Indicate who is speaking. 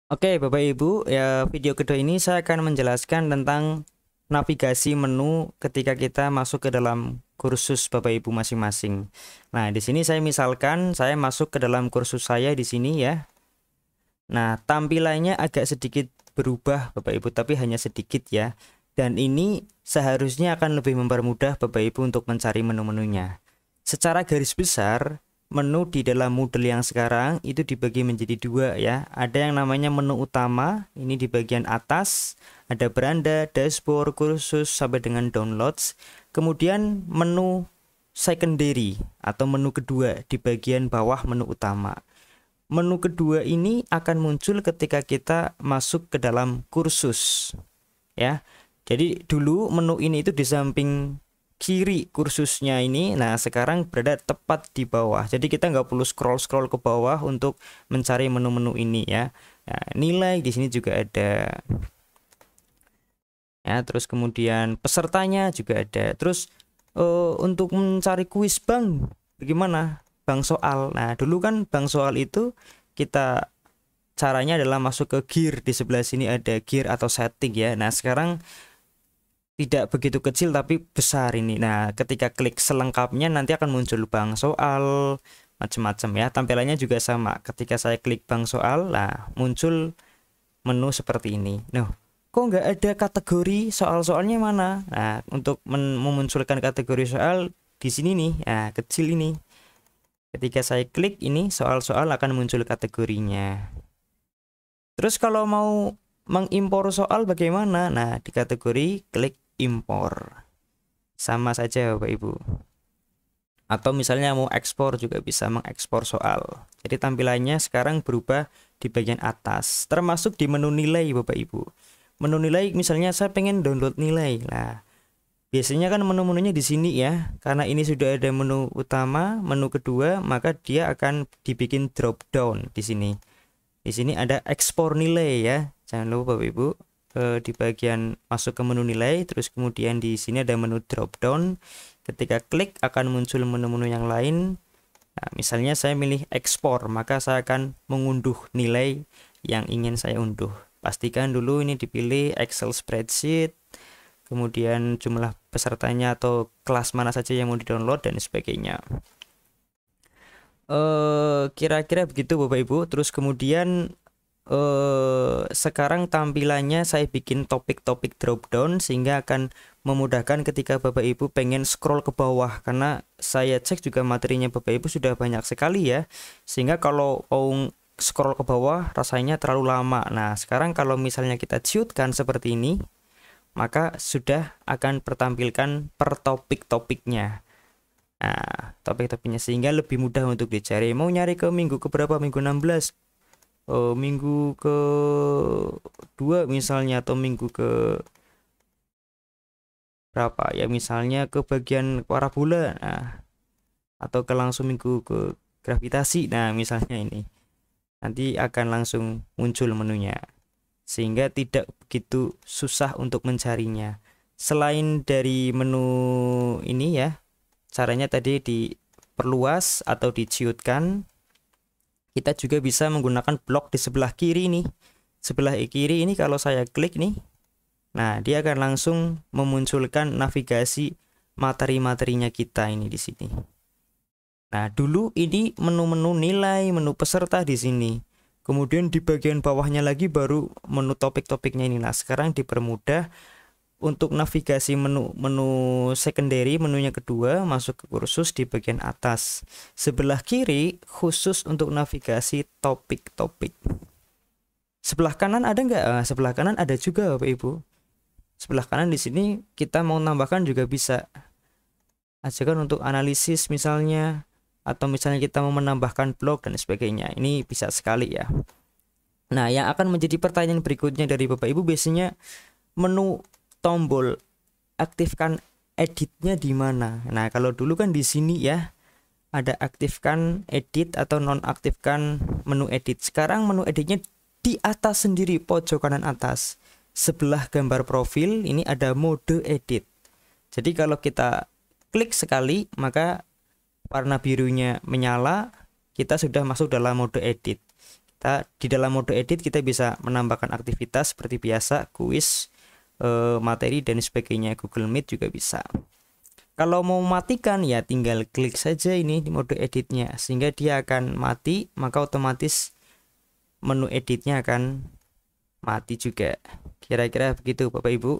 Speaker 1: Oke, Bapak Ibu, ya video kedua ini saya akan menjelaskan tentang navigasi menu ketika kita masuk ke dalam kursus Bapak Ibu masing-masing. Nah, di sini saya misalkan saya masuk ke dalam kursus saya di sini ya. Nah, tampilannya agak sedikit berubah Bapak Ibu, tapi hanya sedikit ya. Dan ini seharusnya akan lebih mempermudah Bapak Ibu untuk mencari menu-menunya. Secara garis besar, menu di dalam Moodle yang sekarang itu dibagi menjadi dua ya. Ada yang namanya menu utama, ini di bagian atas, ada beranda, dashboard, kursus, sampai dengan downloads. Kemudian menu secondary atau menu kedua di bagian bawah menu utama. Menu kedua ini akan muncul ketika kita masuk ke dalam kursus ya. Jadi dulu menu ini itu di samping kiri kursusnya ini. Nah, sekarang berada tepat di bawah. Jadi kita nggak perlu scroll-scroll ke bawah untuk mencari menu-menu ini ya. Nah, nilai di sini juga ada. Ya, terus kemudian pesertanya juga ada. Terus untuk mencari kuis bank bagaimana? Bank soal. Nah, dulu kan bank soal itu kita caranya adalah masuk ke gear. Di sebelah sini ada gear atau setting ya. Nah, sekarang tidak begitu kecil tapi besar ini. Nah, ketika klik selengkapnya nanti akan muncul bank soal macam-macam ya. Tampilannya juga sama. Ketika saya klik bank soal, nah muncul menu seperti ini. Nah, kok nggak ada kategori soal-soalnya mana? Nah, untuk memunculkan kategori soal di sini nih, nah kecil ini. Ketika saya klik ini soal-soal akan muncul kategorinya. Terus kalau mau mengimpor soal bagaimana? Nah, di kategori klik impor. Sama saja Bapak Ibu. Atau misalnya mau ekspor juga bisa mengekspor soal. Jadi tampilannya sekarang berubah di bagian atas, termasuk di menu nilai Bapak Ibu. Menu nilai misalnya saya pengen download nilai. Nah, biasanya kan menu-menunya di sini ya. Karena ini sudah ada menu utama, menu kedua, maka dia akan dibikin drop down di sini. Di sini ada ekspor nilai ya. Jangan lupa Bapak Ibu, di bagian masuk ke menu nilai, terus kemudian di sini ada menu drop down. Ketika klik akan muncul menu-menu yang lain. Nah, misalnya saya milih ekspor, maka saya akan mengunduh nilai yang ingin saya unduh. Pastikan dulu ini dipilih Excel spreadsheet, kemudian jumlah pesertanya atau kelas mana saja yang mau di-download dan sebagainya. Kira-kira begitu Bapak Ibu. Terus kemudian sekarang tampilannya saya bikin topik-topik drop down sehingga akan memudahkan ketika Bapak Ibu pengen scroll ke bawah, karena saya cek juga materinya Bapak Ibu sudah banyak sekali ya, sehingga kalau mau scroll ke bawah rasanya terlalu lama. Nah, sekarang kalau misalnya kita ciutkan seperti ini, maka sudah akan pertampilkan per topik-topiknya. Nah, topik-topiknya sehingga lebih mudah untuk dicari. Mau nyari ke minggu ke berapa? Minggu 16, minggu ke 2 misalnya, atau minggu ke berapa ya, misalnya ke bagian parabola, nah, atau ke langsung minggu ke gravitasi. Nah, misalnya ini nanti akan langsung muncul menunya sehingga tidak begitu susah untuk mencarinya. Selain dari menu ini ya, caranya tadi diperluas atau diciutkan, kita juga bisa menggunakan blok di sebelah kiri nih. Sebelah kiri ini kalau saya klik nih, nah dia akan langsung memunculkan navigasi materi-materinya kita ini di sini. Nah, dulu ini menu-menu nilai, menu peserta di sini. Kemudian di bagian bawahnya lagi baru menu topik-topiknya ini. Nah, sekarang dipermudah untuk navigasi menu secondary, menunya kedua, masuk ke kursus di bagian atas. Sebelah kiri khusus untuk navigasi topik-topik. Sebelah kanan ada nggak? Sebelah kanan ada juga Bapak Ibu. Sebelah kanan di sini kita mau tambahkan juga bisa. Ajakan untuk analisis misalnya, atau misalnya kita mau menambahkan blog dan sebagainya. Ini bisa sekali ya. Nah, yang akan menjadi pertanyaan berikutnya dari Bapak Ibu biasanya, menu tombol aktifkan editnya di mana? Nah, kalau dulu kan di sini ya ada aktifkan edit atau nonaktifkan menu edit. Sekarang menu editnya di atas sendiri, pojok kanan atas. Sebelah gambar profil ini ada mode edit. Jadi kalau kita klik sekali, maka warna birunya menyala, kita sudah masuk dalam mode edit. Kita kita di dalam mode edit kita bisa menambahkan aktivitas seperti biasa, kuis, materi dan sebagainya. Google Meet juga bisa. Kalau mau matikan ya tinggal klik saja ini di mode editnya sehingga dia akan mati, maka otomatis menu editnya akan mati juga. Kira-kira begitu Bapak Ibu.